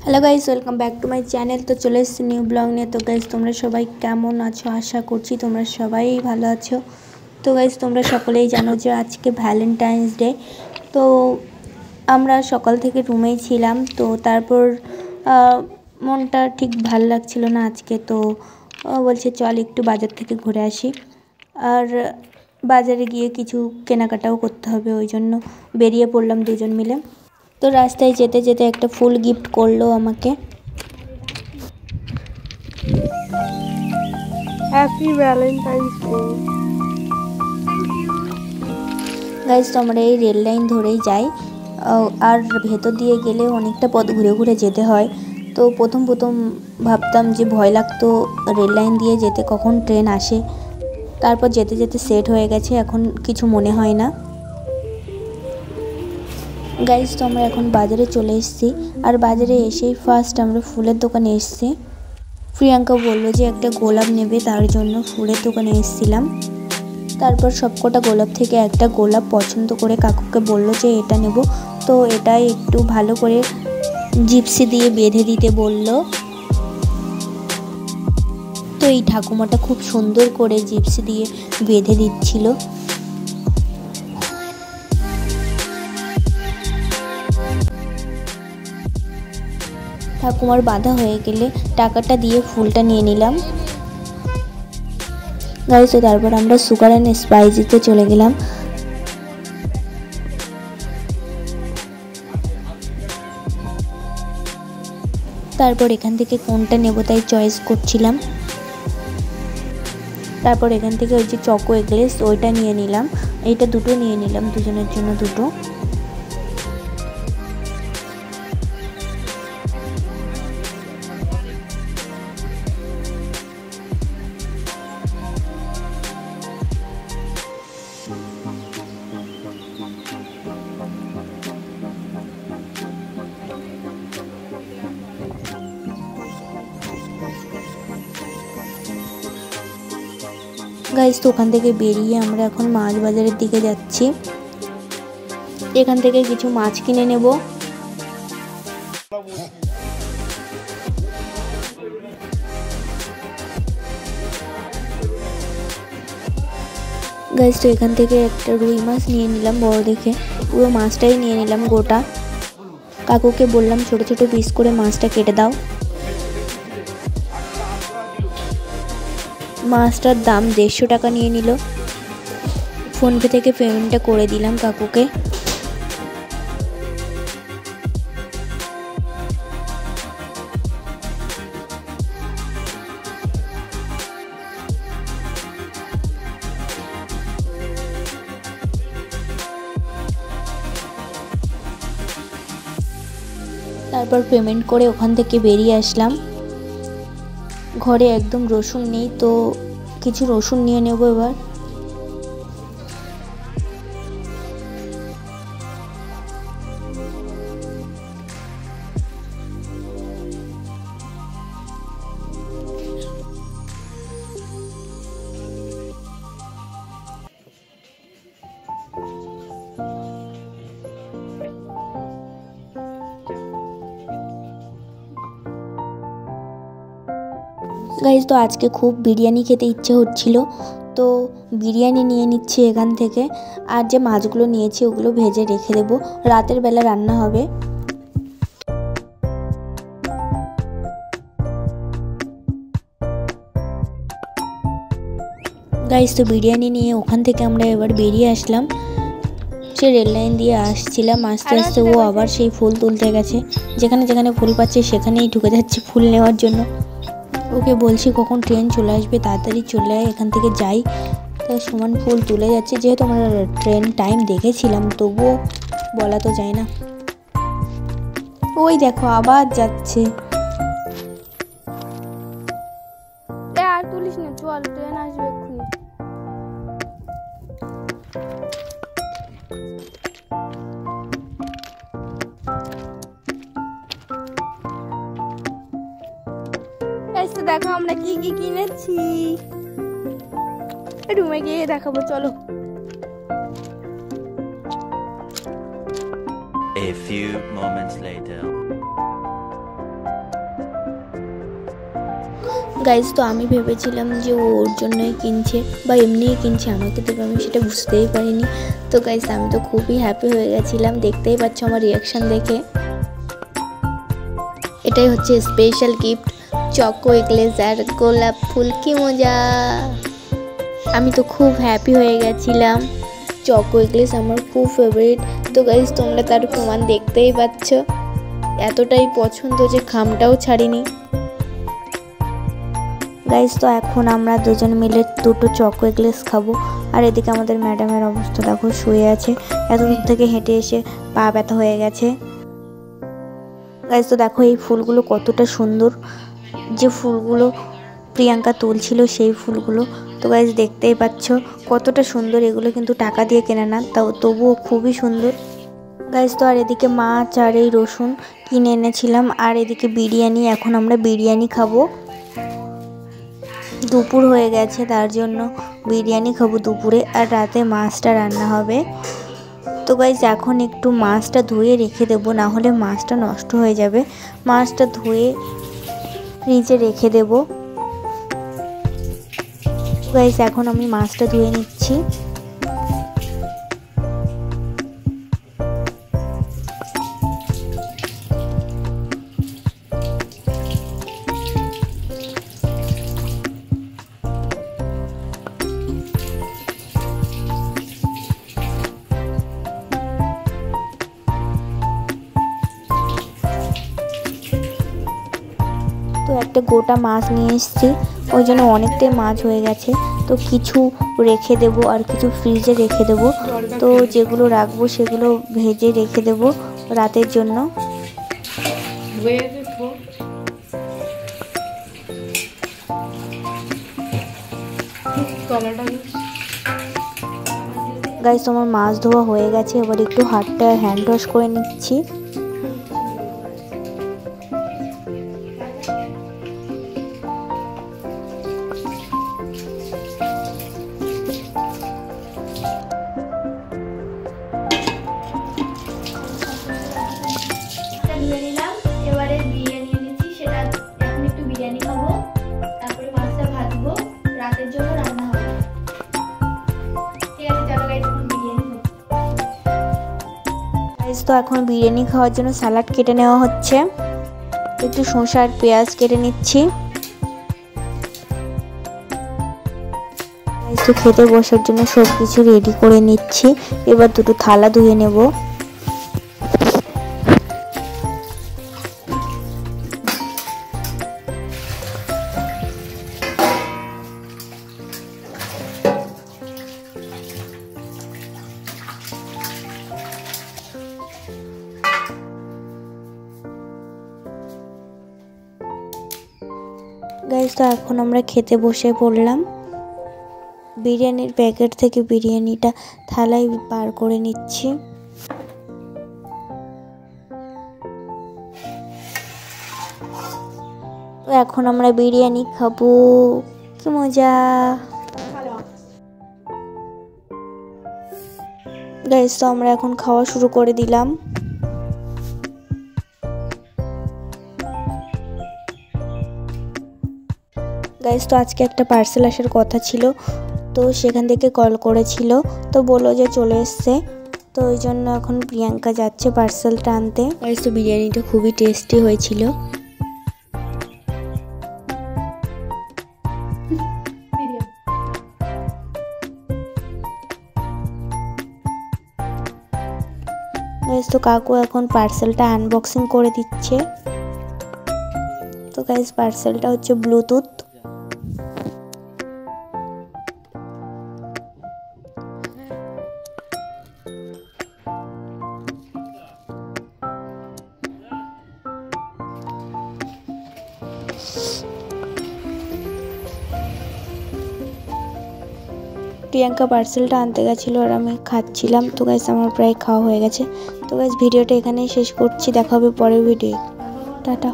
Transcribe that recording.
Hello guys, welcome back to my channel. তো চলে এসেছি নিউ ব্লগ নিয়ে। তো গাইস, তোমরা সবাই কেমন আছো? আশা করছি তোমরা সবাই ভালো আছো। তো গাইস, তোমরা সকলেই জানো যে আজকে ভ্যালেন্টাইন্স ডে। তো আমরা সকাল থেকে রুমেই ছিলাম। তো তারপর মনটা ঠিক ভালো লাগছিল না আজকে। তো বলছে চল একটু বাজার থেকে ঘুরে আসি। আর বাজারে গিয়ে কিছু কেনাকাটাও করতে হবে, ওই জন্য বেরিয়ে পড়লাম দুজন মিলে। তো রাস্তায় যেতে যেতে একটা ফুল গিফট করলো আমাকে। Happy Valentine's day. গাইস, তো আমরা এই রেল লাইন ধরেই যাই। আর ভেতর দিয়ে গেলে অনেকটা পথ ঘুরে ঘুরে যেতে হয়। তো প্রথম ভাবতাম যে ভয় লাগতো রেল লাইন দিয়ে যেতে, কখন ট্রেন আসে। তারপর যেতে যেতে সেট হয়ে গেছে, এখন কিছু মনে হয় না। গাইস, তো আমরা এখন বাজারে চলে এসেছি। আর বাজারে এসেই ফার্স্ট আমরা ফুলের দোকানে এসেছি। প্রিয়াঙ্কা বললো যে একটা গোলাপ নেবে, তার জন্য ফুলের দোকানে এসেছিলাম। তারপর সবকটা গোলাপ থেকে একটা গোলাপ পছন্দ করে কাকুকে বললো যে এটা নেব। তো এটাই একটু ভালো করে জিপসি দিয়ে বেঁধে দিতে বলল। তো এই ঠাকুমাটা খুব সুন্দর করে জিপসি দিয়ে বেঁধে দিচ্ছিল। ঠাকুমার বাঁধা হয়ে গেলে টাকাটা দিয়ে ফুলটা নিয়ে নিলাম। গাইস, তো তারপর আমরা সুগার অ্যান্ড স্পাইসিতে চলে গেলাম। তারপর এখান থেকে কোনটা নেব তাই চয়েস করছিলাম। তারপর এখান থেকে ওই যে চকো এগলেস ওইটা নিয়ে নিলাম। এইটা দুটো নিয়ে নিলাম, দুজনের জন্য দুটো। গাইস, তো ওখান থেকে বেরিয়ে আমরা এখন মাছ বাজারের দিকে যাচ্ছি। এখান থেকে কিছু মাছ কিনে নেব। গাইস, তো এখান থেকে একটা রুই মাছ নিয়ে নিলাম বড় দেখে। পুরো মাছটাই নিয়ে নিলাম গোটা। কাকুকে বললাম ছোট ছোট পিস করে মাছটা কেটে দাও। মাছটার দাম 150 টাকা নিয়ে নিল। ফোনপে থেকে পেমেন্টটা করে দিলাম কাকুকে। তারপর পেমেন্ট করে ওখান থেকে বেরিয়ে আসলাম। ঘরে একদম রসুন নেই, তো কিছু রসুন নিয়ে নেব এবার। গাইস, তো আজকে খুব বিরিয়ানি খেতে ইচ্ছে হচ্ছিল, তো বিরিয়ানি নিয়ে নিচ্ছি এখান থেকে। আর যে মাছগুলো নিয়েছি ওগুলো ভেজে রেখে দেবো, রাতের বেলা রান্না হবে। গাইস, তো বিরিয়ানি নিয়ে ওখান থেকে আমরা এবার বেরিয়ে আসলাম। সে রেল লাইন দিয়ে আসছিলাম, আস্তে আস্তে ও আবার সেই ফুল তুলতে গেছে। যেখানে যেখানে ফুল পাচ্ছে সেখানেই ঢুকে যাচ্ছে ফুল নেওয়ার জন্য। ওকে বলছি কখন ট্রেন চলে আসবে, তাড়াতাড়ি চলে আয়, এখান থেকে যাই। তার সমান ফুল তুলে যাচ্ছে, যেহেতু আমরা ট্রেন টাইম দেখেছিলাম তবুও বলা তো যায় না। ওই দেখো আবার যাচ্ছে। আর তুলিস না, চল, ট্রেন আসবে এক্ষুনি। দেখো আমরা কি কি কিনেছি, রুমে গিয়ে দেখাবো, চলো। A few moments later. Guys তো আমি ভেবেছিলাম যে ও ওর জন্যই কিনছে বা এমনিই কিনছে, আমাকে দেবে, আমি সেটা বুঝতেই পারিনি। তো গাইজ আমি তো খুবই হ্যাপি হয়ে গেছিলাম, দেখতেই পাচ্ছ আমার রিয়াকশান দেখে। এটাই হচ্ছে স্পেশাল গিফট, চকো এগলেস আর গোলাপ ফুল। কি মজা! আমি তো খুব হ্যাপি হয়ে গেছিলাম। চকো এগলেস আমার খুব ফেভারিট। তো গাইজ তোমরা তার প্রমাণ দেখতেই পাচ্ছ, এতটাই পছন্দ যে খামটাও ছাড়িনি। গাইজ তো এখন আমরা দুজন মিলে দুটো চকো এগলেস খাবো। আর এদিকে আমাদের ম্যাডামের অবস্থা দেখো, শুয়ে আছে, এত দূর থেকে হেঁটে এসে পা ব্যথা হয়ে গেছে। গাইজ তো দেখো এই ফুলগুলো কতটা সুন্দর, যে ফুলগুলো প্রিয়াঙ্কা তুলছিল সেই ফুলগুলো। তো গাইজ দেখতেই পাচ্ছ কতটা সুন্দর, এগুলো কিন্তু টাকা দিয়ে কেনা না, তাও তবুও খুবই সুন্দর। গাইজ তো আর এদিকে মাছ আর এই রসুন কিনে এনেছিলাম, আর এদিকে বিরিয়ানি, এখন আমরা বিরিয়ানি খাবো। দুপুর হয়ে গেছে, তার জন্য বিরিয়ানি খাবো দুপুরে, আর রাতে মাছটা রান্না হবে। তো গাইজ এখন একটু মাছটা ধুয়ে রেখে দেবো, না হলে মাছটা নষ্ট হয়ে যাবে। মাছটা ধুয়ে ফ্রিজে রেখে দেবো। গাইজ এখন আমি মাছটা ধুয়ে নিচ্ছি। তো একটা গোটা মাছ নিয়ে এসেছি, ওই জন্য অনেকটাই মাছ হয়ে গেছে। তো কিছু রেখে দেবো আর কিছু ফ্রিজে রেখে দেবো। তো যেগুলো রাখবো সেগুলো ভেজে রেখে দেবো রাতের জন্য। গাইস তোমার মাছ ধোয়া হয়ে গেছে, এবার একটু হাতটা হ্যান্ড ওয়াশ করে নিচ্ছি। ধুয়ে নিলাম, এবারে বিরিয়ানি এনেছি, সেটা এখন একটু বিরিয়ানি খাবো, তারপরে মাছটা ভাজবো, রাতের জন্য রান্না হবে। ঠিক আছে, চলো গাইস এখন বিরিয়ানি খাবো। গাইস তো এখন বিরিয়ানি খাওয়ার জন্য স্যালাড কেটে নেওয়া হচ্ছে, একটু শসা আর পেঁয়াজ কেটে নিচ্ছি। গাইস তো খেতে বসার জন্য সব কিছু রেডি করে নিচ্ছি, এবার দুটো থালা ধুয়ে নেব। গাইস তো এখন আমরা খেতে বসে পড়লাম। বিরিয়ানির প্যাকেট থেকে বিরিয়ানিটা থালায় বার করে নিচ্ছি। তো এখন আমরা বিরিয়ানি খাবো, কি মজা! গাইস তো আমরা এখন খাওয়া শুরু করে দিলাম। গাইস তো আজকে একটা পার্সেল আসার কথা ছিল, তো সেখান থেকে কল করেছিল, তো বললো যে চলে এসছে। তো ওই জন্য এখন প্রিয়াঙ্কা যাচ্ছে পার্সেলটা আনতে। গাইস তো বিরিয়ানিটা খুবই টেস্টি হয়েছিল। গাইস তো কাকু এখন পার্সেলটা আনবক্সিং করে দিচ্ছে। তো গাইস পার্সেলটা হচ্ছে ব্লুটুথ। প্রিয়াঙ্কা পার্সেলটা আনতে গেছিলো আর আমি খাচ্ছিলাম। তো গাইস আমার প্রায় খাওয়া হয়ে গেছে। তো গাইস ভিডিওটা এখানেই শেষ করছি, দেখা হবে পরের ভিডিও। টাটা।